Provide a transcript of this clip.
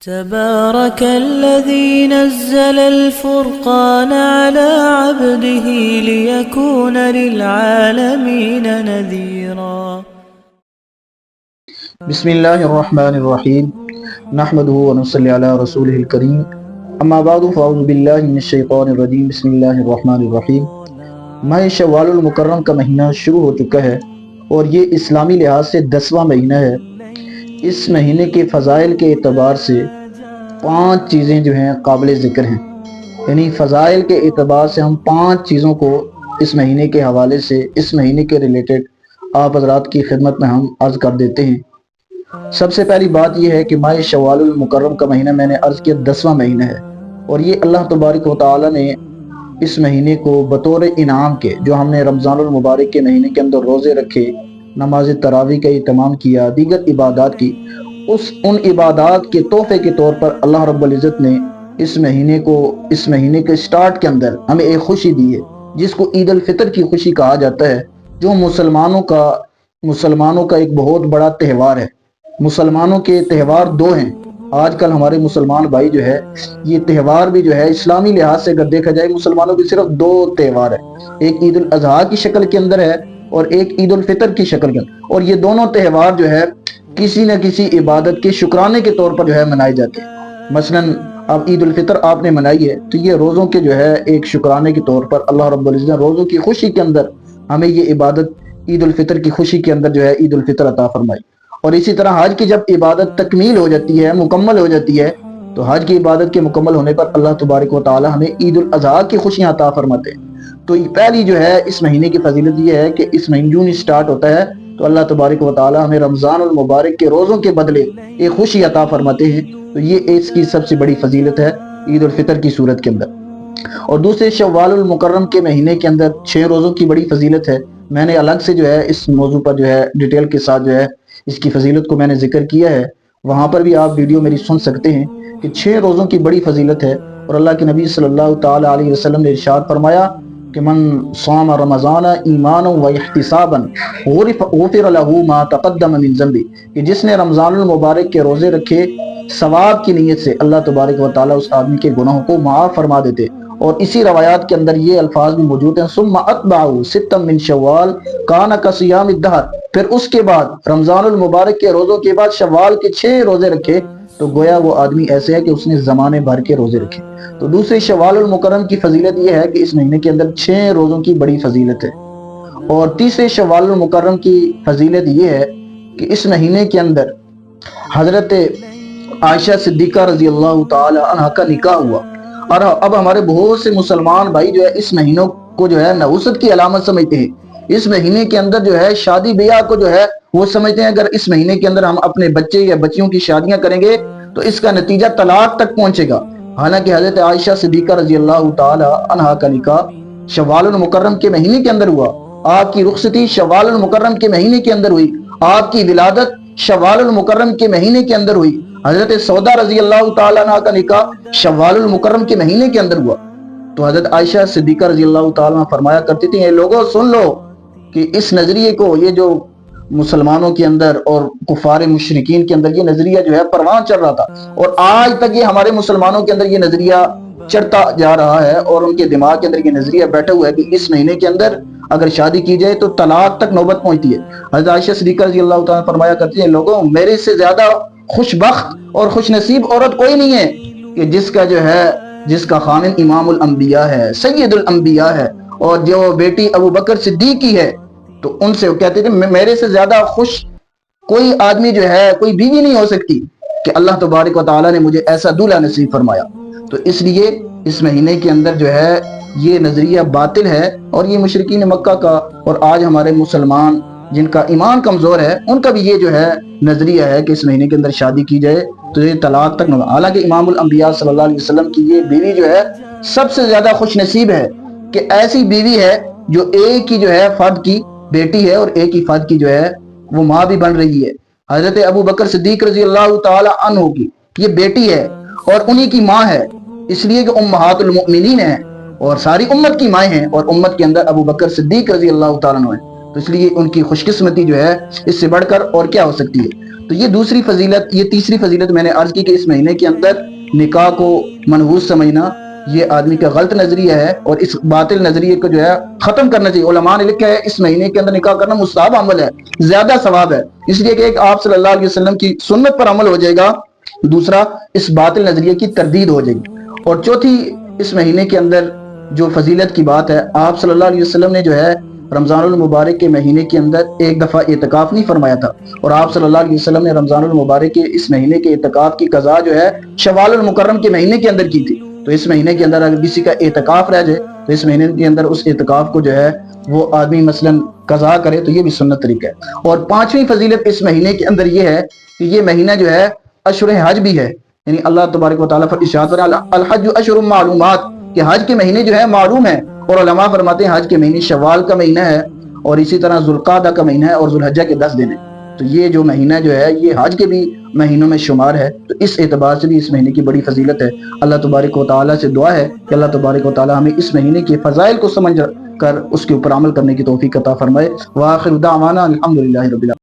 تبارك الذي نزل الفرقان على عبده ليكون للعالمين نذيرا. بسم اللہ الرحمن الرحیم نحمده ونصلی علی رسولہ الکریم اما بعد فاعوذ باللہ من الشیطان الرجیم بسم اللہ الرحمن الرحیم۔ ماہ شوال المکرم کا مہینہ شروع ہو چکا ہے اور یہ اسلامی لحاظ سے 10واں مہینہ ہے۔ اس مہینے کے فضائل کے اعتبار سے 5 چیزیں جو ہیں قابل ذکر ہیں، یعنی فضائل کے اعتبار سے ہم 5 چیزوں کو اس مہینے کے حوالے سے، اس مہینے کے ریلیٹڈ آپ حضرات کی خدمت میں ہم عرض کر دیتے ہیں۔ سب سے پہلی بات یہ ہے کہ ماہ شوال المکرم کا مہینہ میں نے عرض کیا 10واں مہینہ ہے، اور یہ اللہ تبارک و تعالی نے اس مہینے کو بطور انعام کے، جو ہم نے رمضان المبارک کے مہینے کے اندر روزے رکھے، نماز تراویح کا اہتمام کیا، دیگر عبادات کی، ان عبادات کے تحفے کے طور پر اللہ رب العزت نے اس مہینے کے سٹارٹ کے اندر ہمیں ایک خوشی دی ہے، جس کو عید الفطر کی خوشی کہا جاتا ہے، جو مسلمانوں کا ایک بہت بڑا تہوار ہے۔ مسلمانوں کے تہوار 2 ہیں۔ آج کل ہمارے مسلمان بھائی جو ہے، یہ تہوار بھی جو ہے اسلامی لحاظ سے اگر دیکھا جائے، مسلمانوں کی صرف 2 تہوار ہیں، ایک عید الاضحیٰ کی شکل کے اندر ہے اور ایک عید الفطر کی شکل کے اندر، اور یہ دونوں تہوار جو ہے کسی نہ کسی عبادت کے شکرانے کے طور پر جو ہے منائے جاتے ہیں۔ مثلا اب عید الفطر آپ نے منائی ہے تو یہ روزوں کے جو ہے ایک شکرانے کے طور پر اللہ رب العزت نے روزوں کی خوشی کے اندر ہمیں یہ عبادت عید الفطر کی خوشی کے اندر جو ہے عید الفطر عطا فرمائی۔ اور اسی طرح حج کی جب عبادت تکمیل ہو جاتی ہے، مکمل ہو جاتی ہے، تو حج کی عبادت کے مکمل ہونے پر اللہ تبارک و تعالی ہمیں عید الاضحیٰ کی خوشیاں عطا فرماتے ہیں۔ تو پہلی جو ہے اس مہینے کی فضیلت یہ ہے کہ اس مہینے جون سٹارٹ ہوتا ہے تو اللہ تبارک و تعالی ہمیں رمضان المبارک کے روزوں کے بدلے ایک خوشی عطا فرماتے ہیں، تو یہ اس کی سب سے بڑی فضیلت ہے عید الفطر کی صورت کے اندر۔ اور دوسرے شوال المکرم کے مہینے کے اندر 6 روزوں کی بڑی فضیلت ہے۔ میں نے الگ سے جو ہے اس موضوع پر جو ہے ڈیٹیل کے ساتھ جو ہے اس کی فضیلت کو میں نے ذکر کیا ہے، وہاں پر بھی آپ ویڈیو میری سن سکتے ہیں کہ 6 روزوں کی بڑی فضیلت ہے۔ اور اللہ کے نبی صلی اللہ تعالی علیہ وسلم نے ارشاد فرمایا کہ من صام رمضان ایمانا و احتسابا غفر له ما تقدم من ذنبه، کہ جس نے رمضان المبارک کے روزے رکھے ثواب کی نیت سے، اللہ تبارک و تعالی اس آدمی کے گناہوں کو معاف فرما دیتے۔ اور اسی روایات کے اندر یہ الفاظ بھی موجود ہیں، ثم اتبعوا ستا من شوال کان کصیام الدہر، پھر اس کے بعد رمضان المبارک کے روزوں کے بعد شوال کے 6 روزے رکھے تو گویا وہ آدمی ایسے ہے کہ اس نے زمانے بھر کے روزے رکھے۔ تو دوسرے شوال المکرم کی فضیلت یہ ہے کہ اس مہینے کے اندر 6 روزوں کی بڑی فضیلت ہے۔ اور تیسرے شوال المکرم کی فضیلت یہ ہے کہ اس مہینے کے اندر حضرت عائشہ صدیقہ رضی اللہ تعالی عنہ کا نکاح ہوا، اور اب ہمارے بہت سے مسلمان بھائی جو ہے اس مہینوں کو جو ہے نحوست کی علامت سمجھتے ہیں۔ اس مہینے کے اندر جو ہے شادی بیاہ کو جو ہے وہ سمجھتے ہیں اگر اس مہینے کے اندر ہم اپنے بچے یا بچیوں کی شادیاں کریں گے تو اس کا نتیجہ طلاق تک پہنچے گا۔ حالانکہ حضرت عائشہ صدیقہ رضی اللہ تعالی عنہ کا نکاح شوال المکرم کے مہینے کے اندر ہوا، آپ کی رخصتی شوال المکرم کے مہینے کے اندر ہوئی، آپ کی ولادت شوال المکرم کے مہینے کے اندر ہوئی، حضرت سودا رضی اللہ تعالی عنہ کا نکاح شوال المکرم کے مہینے کے اندر ہوا۔ تو حضرت عائشہ صدیقہ رضی اللہ تعالی عنہ فرمایا کرتی تھی، اے لوگوں سن لو کہ اس نظریے کو، یہ جو مسلمانوں کے اندر اور کفار مشرکین کے اندر یہ نظریہ جو ہے پروان چڑھ رہا تھا، اور آج تک یہ ہمارے مسلمانوں کے اندر یہ نظریہ چڑھتا جا رہا ہے، اور ان کے دماغ کے اندر یہ نظریہ بیٹھا ہوا ہے کہ اس مہینے کے اندر اگر شادی کی جائے تو طلاق تک نوبت پہنچتی ہے۔ حضرت عائشہ صدیقہ رضی اللہ تعالیٰ فرمایا کرتی ہیں، لوگوں میرے سے زیادہ خوش بخت اور خوش نصیب عورت کوئی نہیں ہے کہ جس کا خامن امام الانبیاء ہے، سید الانبیاء ہے، اور جو بیٹی ابو بکر صدیق کی ہے۔ تو ان سے وہ کہتے تھے میرے سے زیادہ خوش کوئی آدمی جو ہے، کوئی بیوی نہیں ہو سکتی کہ اللہ تبارک و تعالیٰ نے مجھے ایسا دولہا نصیب فرمایا۔ تو اس لیے اس مہینے کے اندر جو ہے یہ نظریہ باطل ہے، اور یہ مشرکین مکہ کا اور آج ہمارے مسلمان جن کا ایمان کمزور ہے ان کا بھی یہ جو ہے نظریہ ہے کہ اس مہینے کے اندر شادی کی جائے تو یہ طلاق تک نہ۔ حالانکہ امام الانبیاء صلی اللہ علیہ وسلم کی یہ بیوی جو ہے سب سے زیادہ خوش نصیب ہے کہ ایسی بیوی ہے جو ایک ہی جو ہے فرد کی بیٹی ہے اور ایک ہی فرد کی جو ہے وہ ماں بھی بن رہی ہے۔ حضرت ابو بکر صدیق رضی اللہ تعالی عنہ کی یہ بیٹی ہے اور انہی کی ماں ہے، اس لیے کہ امہات المؤمنین ہیں اور ساری امت کی مائیں ہیں، اور امت کے اندر ابو بکر صدیق رضی اللہ تعالیٰ عنہ ہے، تو اس لیے ان کی خوش قسمتی جو ہے اس سے بڑھ کر اور کیا ہو سکتی ہے۔ تو یہ دوسری فضیلت، یہ تیسری فضیلت میں نے عرض کی کہ اس مہینے کے اندر نکاح کو منحوس سمجھنا یہ آدمی کا غلط نظریہ ہے، اور اس باطل نظریے کو جو ہے ختم کرنا چاہیے۔ علماء نے لکھا ہے اس مہینے کے اندر نکاح کرنا مستحب عمل ہے، زیادہ ثواب ہے، اس لیے کہ ایک آپ صلی اللہ علیہ وسلم کی سنت پر عمل ہو جائے گا، دوسرا اس باطل نظریے کی تردید ہو جائے گی۔ اور چوتھی اس مہینے کے اندر جو فضیلت کی بات ہے، آپ صلی اللہ علیہ وسلم نے جو ہے رمضان المبارک کے مہینے کے اندر ایک دفعہ اعتکاف نہیں فرمایا تھا، اور آپ صلی اللہ علیہ وسلم نے رمضان المبارک کے اس مہینے کے اعتکاف کی قضا جو ہے شوال المکرم کے مہینے کے اندر کی تھی۔ تو اس مہینے کے اندر اگر کسی کا اعتکاف رہ جائے تو اس مہینے کے اندر اس اعتکاف کو جو ہے وہ آدمی مثلا قضا کرے تو یہ بھی سنت طریقہ ہے۔ اور پانچویں فضیلت اس مہینے کے اندر یہ ہے کہ یہ مہینہ جو ہے اشہر حج بھی ہے، یعنی اللہ تبارک و تعالیٰ ارشاد فرمایا الحج اشہر معلومات، کہ حج کے مہینے جو ہے معلوم ہے، اور علماء فرماتے ہیں حج کے مہینے شوال کا مہینہ ہے، اور اسی طرح ذوالقعدہ کا مہینہ ہے، اور ذوالحجہ کے 10 دن ہے۔ تو یہ جو مہینہ جو ہے یہ حج کے بھی مہینوں میں شمار ہے، تو اس اعتبار سے بھی اس مہینے کی بڑی فضیلت ہے۔ اللہ تبارک و تعالیٰ سے دعا ہے کہ اللہ تبارک و تعالیٰ ہمیں اس مہینے کے فضائل کو سمجھ کر اس کے اوپر عمل کرنے کی توفیق عطا فرمائے۔ وآخر دعوانا الحمدللہ رب العالمین۔